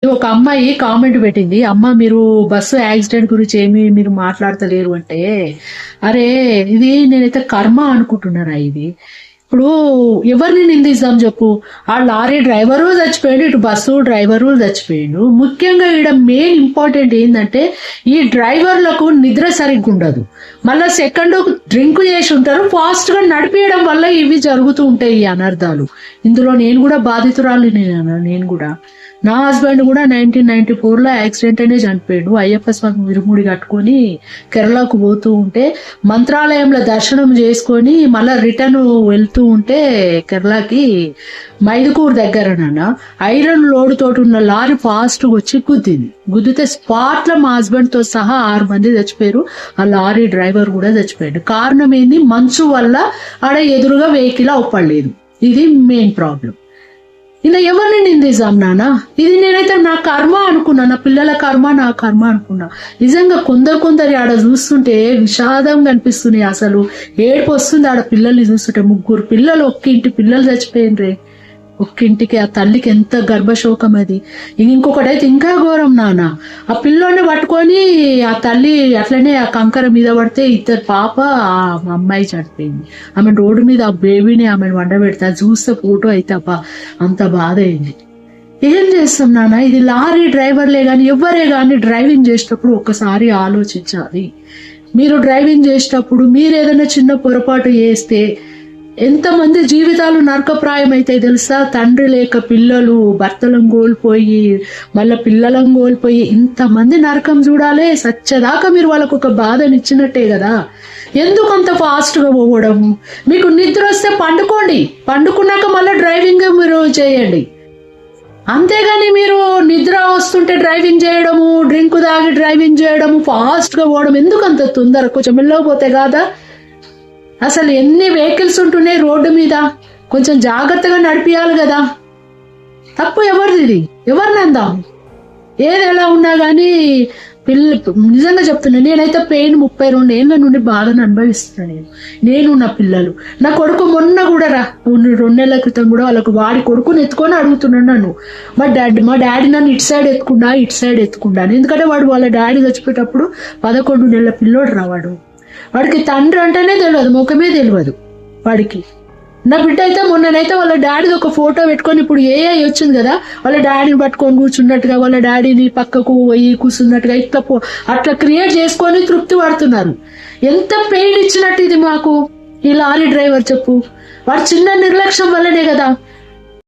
ఒక అమ్మాయి కామెంట్ పెట్టింది. "అమ్మ మీరు బస్సు యాక్సిడెంట్ గురించి ఏమి మీరు మాట్లాడతలేరు" అంటే, అరే! ఇది నేనైతే కర్మ అనుకుంటున్నారా ఇది. ఇప్పుడు ఎవరిని నిందిస్తాం చెప్పు? ఆ లారీ డ్రైవరు చచ్చిపోయిండు. ఇటు బస్సు డ్రైవరు చచ్చిపోయిండు. ముఖ్యంగా ఈడ మెయిన్ ఇంపార్టెంట్ ఏందంటే, ఈ డ్రైవర్‌లకు నిద్ర సరిగ్గుండదు. మళ్ళా సెకండు డ్రింక్ చేసి ఉంటారు. ఫాస్ట్‌గా నడిపియడం వల్ల ఇవి జరుగుతూ ఉంటాయి ఈ అనర్థాలు. ఇందులో నేను గూడా బాధితురాలినే నేను గూడా. నా హస్బెండ్ గూడా 1994లో యాక్సిడెంట్ అనే చనిపోయిండు. అయ్యప్ప స్వామి ఇరుముడి కట్టుకొని కేరళకు పోతూ ఉంటే, మంత్రాలయంలో దర్శనం చేసుకొని మళ్ళా రిటర్న్ వెళ్తూ ఉంటే కేరళకి మైదుకూరు దగ్గరనన్న ఐరన్ లోడ్ తోటి ఉన్న లారీ ఫాస్ట్‌గా వచ్చి గుద్దింది. గుద్దితే స్పాట్‌లో మా హస్బెండ్‌తో సహా 6 మంది చచ్చిపోయారు. ఆ లారీ డ్రైవర్ కూడా చచ్చిపోయాడు. కారణం ఏంది? మంచు వల్ల ఆడ ఎదురుగా వెహికల్ అవుపడలేదు. ఇది మెయిన్ ప్రాబ్లం. ఇలా ఎవరిని నిందిస్తాం నాన్న? ఇది నేనైతే నా కర్మ అనుకున్నా. నా పిల్లల కర్మ, నా కర్మ అనుకున్నా. నిజంగా కొందరు ఆడ చూస్తుంటే విషాదంగా అనిపిస్తున్నాయి. అసలు ఏడుపు వస్తుంది ఆడ పిల్లల్ని చూస్తుంటే. 3 పిల్లలు, ఒక్కింటి పిల్లలు చచ్చిపోయినరే. ఒక్కింటికి ఆ తల్లికి ఎంత గర్భశోకం అది. ఇంకొకటైతే ఇంకా ఘోరం నాన్న. ఆ పిల్లోని పట్టుకొని ఆ తల్లి అట్లనే ఆ కంకర మీద పడితే ఇద్దరు పాప, ఆ అమ్మాయి చనిపోయింది. ఆమె రోడ్డు మీద ఆ బేబీని ఆమెను వండబెడితే చూస్తే ఫోటో అయితే అంత బాధ అయింది. ఏం చేస్తాం నాన్న? ఇది లారీ డ్రైవర్లే గాని ఎవ్వరే గాని డ్రైవింగ్ చేసేటప్పుడు ఒక్కసారి ఆలోచించాలి. మీరు డ్రైవింగ్ చేసేటప్పుడు మీరు ఏదైనా చిన్న పొరపాటు చేస్తే ఎంతమంది జీవితాలు నరకప్రాయం అయితే తెలుసా? తండ్రి లేక పిల్లలు, భర్తలను కోల్పోయి మళ్ళీ పిల్లలను కోల్పోయి ఇంతమంది నరకం చూడాలి. సచ్చదాకా మీరు వాళ్ళకు ఒక బాధనిచ్చినట్టే కదా. ఎందుకు అంత ఫాస్ట్గా పోవడము? మీకు నిద్ర వస్తే పండుకోండి. పండుకున్నాక మళ్ళీ డ్రైవింగ్ మీరు చేయండి. అంతేగాని మీరు నిద్ర వస్తుంటే డ్రైవింగ్ చేయడము, డ్రింక్ తాగి డ్రైవింగ్ చేయడము, ఫాస్ట్గా పోవడం ఎందుకు అంత తొందర? కొంచెం మెల్లకపోతే కాదా? అసలు ఎన్ని వెహికల్స్ ఉంటున్నాయి రోడ్డు మీద, కొంచెం జాగ్రత్తగా నడిపియాలి కదా. తప్పు ఎవరిది? ఇది ఎవరిని అందాం? ఏది ఎలా ఉన్నా కానీ నిజంగా చెప్తున్నా, నేనైతే పెయిన్ 32 ఏళ్ళ నుండి బాధను అనుభవిస్తున్నాను. నేను నా పిల్లలు, నా కొడుకు మొన్న కూడా 2 నెలల క్రితం కూడా వాళ్ళకు వాడి కొడుకుని ఎత్తుకొని అడుగుతున్నాను నన్ను. మా డాడీ నన్ను ఇటు సైడ్ ఎత్తుకుండాను. ఎందుకంటే వాళ్ళ డాడీ చచ్చిపోయేటప్పుడు 11 నెలల పిల్లోడు రావాడు. వాడికి తండ్రి అంటేనే తెలియదు, ముఖమే తెలియదు వాడికి. నా బిడ్డ అయితే మొన్ననైతే వాళ్ళ డాడీది ఒక ఫోటో పెట్టుకొని, ఇప్పుడు ఏఐ వచ్చింది కదా, వాళ్ళ డాడీని పట్టుకొని కూర్చున్నట్టుగా, వాళ్ళ డాడీని పక్కకు పోయి కూర్చున్నట్టుగా అట్లా క్రియేట్ చేసుకొని తృప్తి పడుతున్నారు. ఎంత పెయిన్ ఇచ్చినట్టు ఇది మాకు ఈ లారీ డ్రైవర్ చెప్పు. వాడు చిన్న నిర్లక్ష్యం వల్లనే కదా